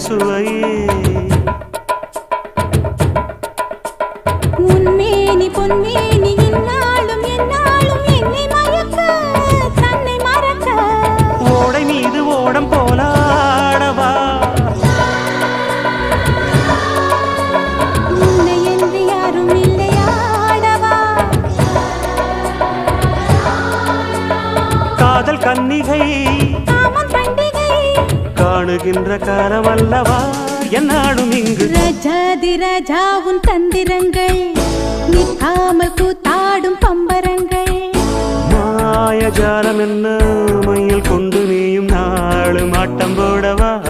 சுவையே உன்மேனி பொன்மேனி இந்நாளும் எந்நாளும் என்னை மயக்க தன்னை மறக்க ஓடை மீது ஓடம் போலாடவா உன்னை என்று யாரும் இல்லையாடவா காதல் கன்னிகை காமம் பண்டிகை காணுகின்ற காலம் அல்லவா என்னாடும் இங்கு ரஜாதி ராஜா உன் தந்திரங்கள் நிற்காமல் கூத்தாடும் பம்பரங்கள் மாயஜாலம் என்ன மையில் கொண்டு நீயும் நாளும் ஆட்டம் போடவா